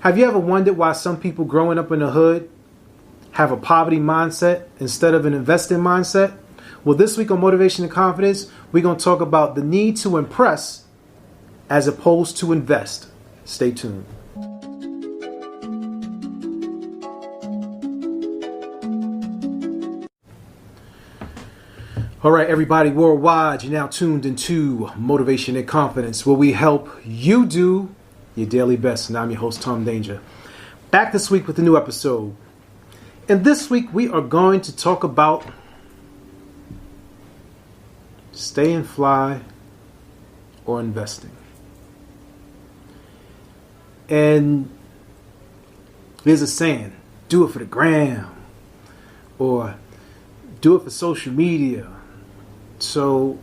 Have you ever wondered why some people growing up in the hood have a poverty mindset instead of an investing mindset? Well, this week on Motivation and Confidence, we're going to talk about the need to impress as opposed to invest. Stay tuned. All right, everybody worldwide, you're now tuned into Motivation and Confidence, where we help you do your daily best. And I'm your host, Tom Danger. Back this week with a new episode. And this week we are going to talk about staying fly or investing. And there's a saying, do it for the gram, or do it for social media. So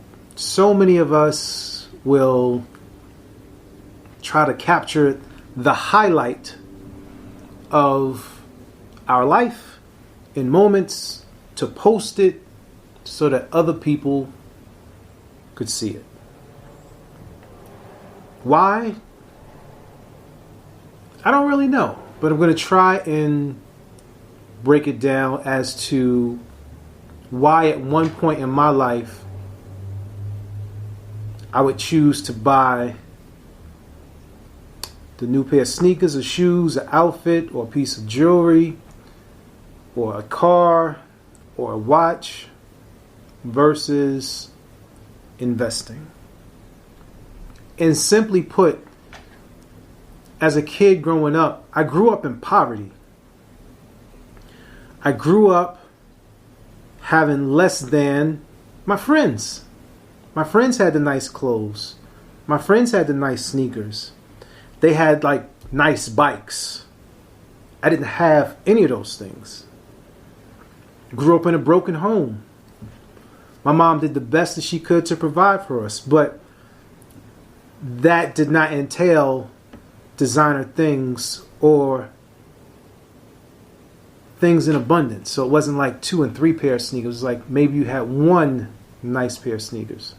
many of us will try to capture the highlight of our life in moments to post it so that other people could see it. Why? I don't really know, but I'm going to try and break it down as to why at one point in my life I would choose to buy the new pair of sneakers or shoes, an outfit or a piece of jewelry or a car or a watch versus investing. And simply put, as a kid growing up, I grew up in poverty. I grew up having less than my friends. My friends had the nice clothes. My friends had the nice sneakers. They had like nice bikes. I didn't have any of those things. Grew up in a broken home. My mom did the best that she could to provide for us, but that did not entail designer things or things in abundance. So it wasn't like 2 and 3 pair of sneakers. It was like maybe you had one nice pair of sneakers.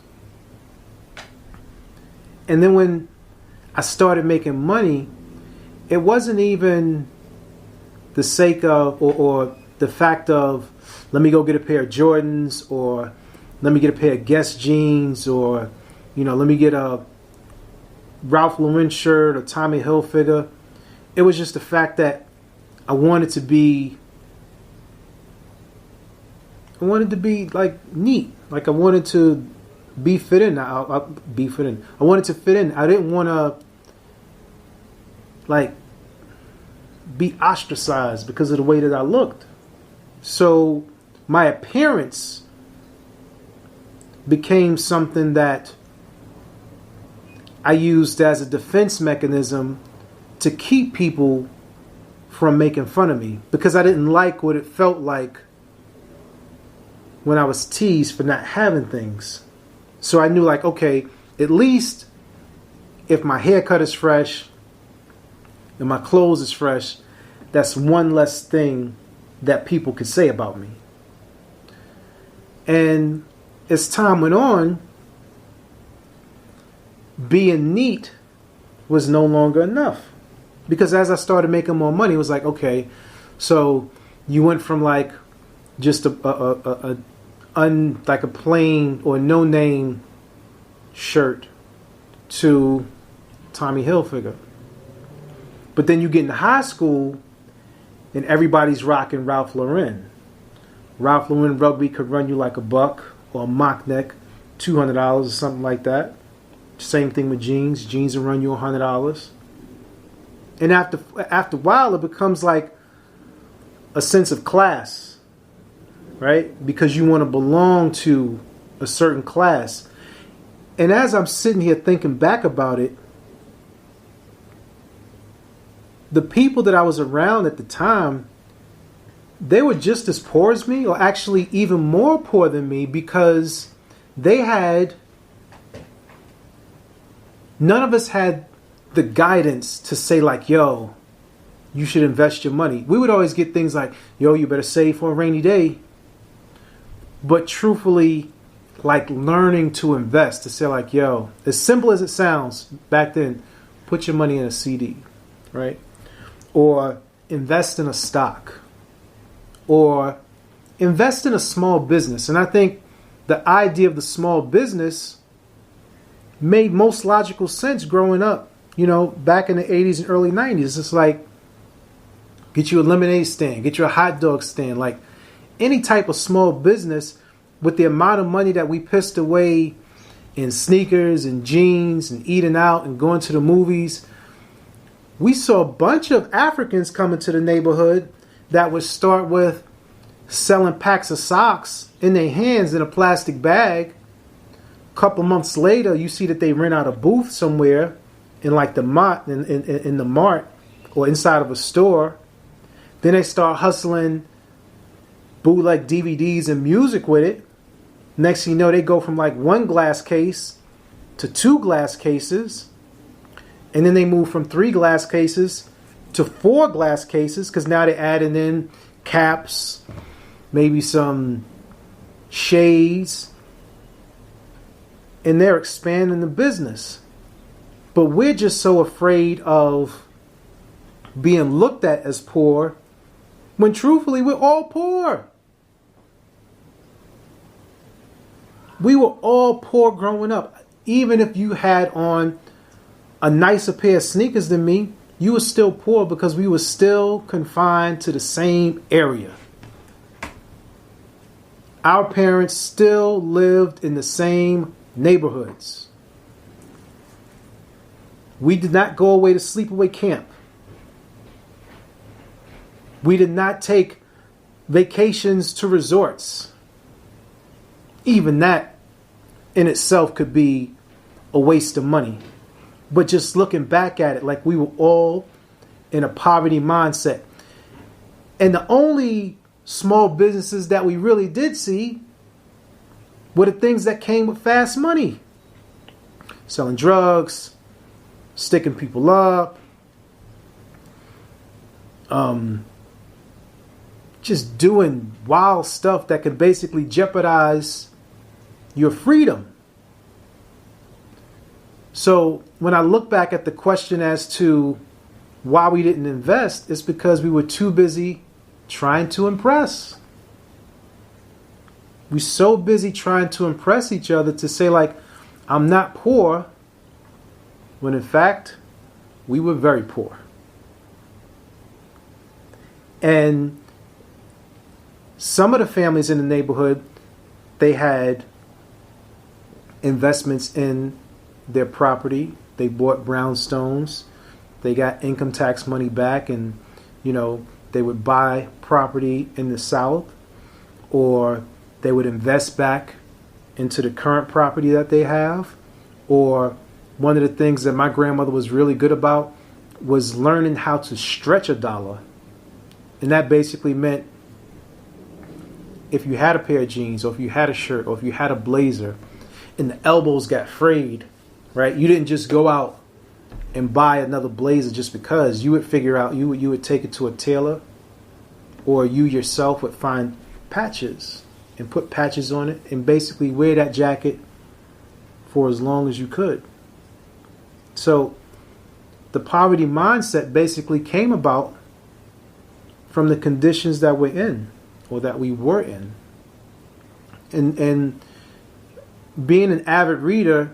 And then when I started making money, it wasn't even the sake of or the fact of, let me go get a pair of Jordans, or let me get a pair of Guess jeans, or let me get a Ralph Lauren shirt or Tommy Hilfiger. It was just the fact that I wanted to be like neat. Like I wanted to be fit in. I wanted to fit in. I didn't want to like be ostracized because of the way that I looked. So my appearance became something that I used as a defense mechanism to keep people from making fun of me, because I didn't like what it felt like when I was teased for not having things. So I knew, like, okay, at least if my haircut is fresh and my clothes is fresh, that's one less thing that people could say about me. And as time went on, being neat was no longer enough. Because as I started making more money, it was like, okay, so you went from like just like a plain or no name shirt to Tommy Hilfiger. But then you get into high school and everybody's rocking Ralph Lauren. Ralph Lauren rugby could run you like $1 or a mock neck, $200 or something like that. Same thing with jeans. Jeans will run you $100. And after a while, it becomes like a sense of class, right? Because you want to belong to a certain class. And as I'm sitting here thinking back about it, the people that I was around at the time, they were just as poor as me, or actually even more poor than me, because none of us had the guidance to say like, yo, you should invest your money. We would always get things like, yo, you better save for a rainy day. But truthfully, like learning to invest, to say like, yo, as simple as it sounds back then, put your money in a CD, right? or invest in a stock, or invest in a small business. And I think the idea of the small business made most logical sense growing up, back in the 80s and early 90s. It's like, get you a lemonade stand, get you a hot dog stand, like any type of small business. With the amount of money that we pissed away in sneakers and jeans and eating out and going to the movies, we saw a bunch of Africans come into the neighborhood that would start with selling packs of socks in their hands in a plastic bag. A couple months later, you see that they rent out a booth somewhere in like the mart, in the mart or inside of a store. Then they start hustling bootleg DVDs and music with it. Next thing you know, they go from like 1 glass case to 2 glass cases. And then they move from 3 glass cases to 4 glass cases, because now they're adding in caps, maybe some shades, and they're expanding the business. But we're just so afraid of being looked at as poor, when truthfully we're all poor. We were all poor growing up. Even if you had on a nicer pair of sneakers than me, you were still poor, because we were still confined to the same area. Our parents still lived in the same neighborhoods. We did not go away to sleepaway camp. We did not take vacations to resorts. Even that in itself could be a waste of money. But just looking back at it, like we were all in a poverty mindset. And the only small businesses that we really did see were the things that came with fast money. Selling drugs, sticking people up, just doing wild stuff that could basically jeopardize your freedom. So when I look back at the question as to why we didn't invest, it's because we were too busy trying to impress. We're so busy trying to impress each other to say, like, I'm not poor, when in fact, we were very poor. And some of the families in the neighborhood, they had investments in their property. They bought brownstones. They got income tax money back, and, they would buy property in the South, or they would invest back into the current property that they have. Or one of the things that my grandmother was really good about was learning how to stretch a dollar. And that basically meant if you had a pair of jeans, or if you had a shirt, or if you had a blazer, and the elbows got frayed, right? You didn't just go out and buy another blazer just because. You would figure out, you would take it to a tailor, or you yourself would find patches and put patches on it and basically wear that jacket for as long as you could. So the poverty mindset basically came about from the conditions that we're in, or that we were in. And being an avid reader,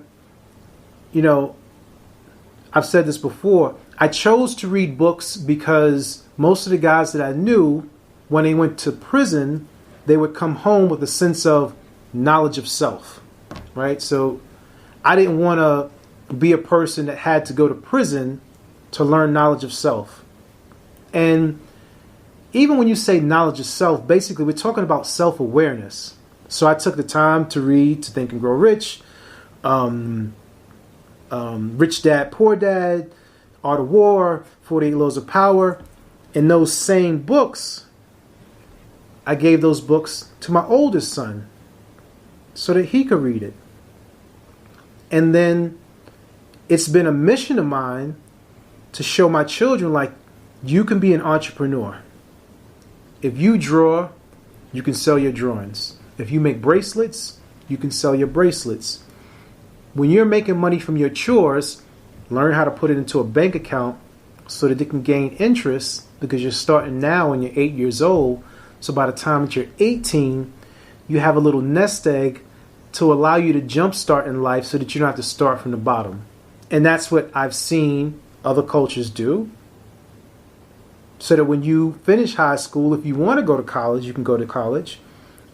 I've said this before, I chose to read books because most of the guys that I knew, when they went to prison, they would come home with a sense of knowledge of self, right? So I didn't want to be a person that had to go to prison to learn knowledge of self. And even when you say knowledge of self, basically we're talking about self-awareness. So I took the time to read To Think and Grow Rich, Rich Dad, Poor Dad, Art of War, 48 Laws of Power. In those same books, I gave those books to my oldest son so that he could read it. And then it's been a mission of mine to show my children, like, you can be an entrepreneur. If you draw, you can sell your drawings. If you make bracelets, you can sell your bracelets. When you're making money from your chores, learn how to put it into a bank account so that they can gain interest, because you're starting now when you're 8 years old. So by the time that you're 18, you have a little nest egg to allow you to jumpstart in life so that you don't have to start from the bottom. And that's what I've seen other cultures do. So that when you finish high school, if you want to go to college, you can go to college.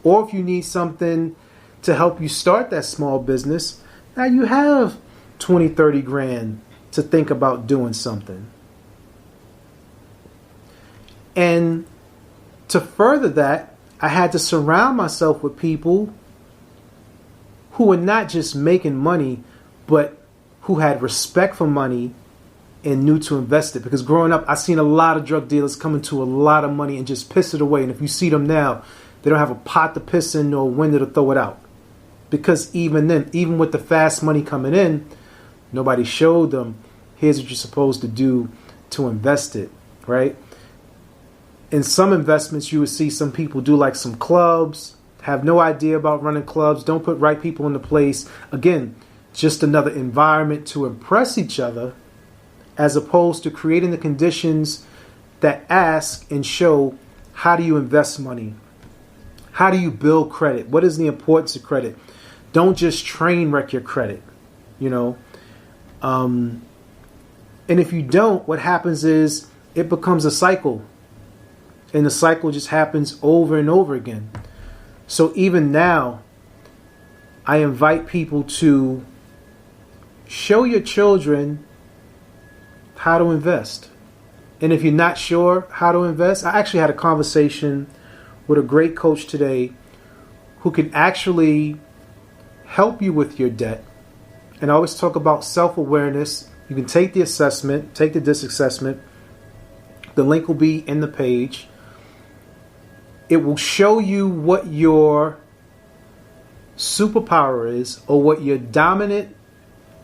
Or if you need something to help you start that small business, now you have 20, 30 grand to think about doing something. And to further that, I had to surround myself with people who were not just making money, but who had respect for money and knew to invest it. Because growing up, I seen a lot of drug dealers come into a lot of money and just piss it away. And if you see them now, they don't have a pot to piss in nor a window to throw it out. Because even then, even with the fast money coming in, nobody showed them, here's what you're supposed to do to invest it, right? In some investments, you would see some people do like some clubs, have no idea about running clubs, don't put right people into place. Again, just another environment to impress each other, as opposed to creating the conditions that ask and show, how do you invest money? How do you build credit? What is the importance of credit? Don't just train wreck your credit, you know. And if you don't, what happens is it becomes a cycle. And the cycle just happens over and over again. So even now, I invite people to show your children how to invest. And if you're not sure how to invest, I actually had a conversation with a great coach today who can actually help you with your debt. And I always talk about self-awareness. You can take the assessment, take the DISC assessment. The link will be in the page. It will show you what your superpower is, or what your dominant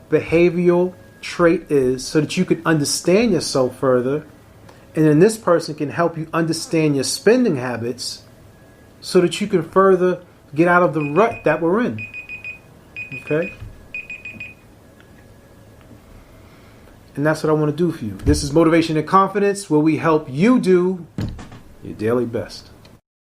behavioral trait is, so that you can understand yourself further. And then this person can help you understand your spending habits so that you can further get out of the rut that we're in. Okay? And that's what I want to do for you. This is Motivation and Confidence, where we help you do your daily best.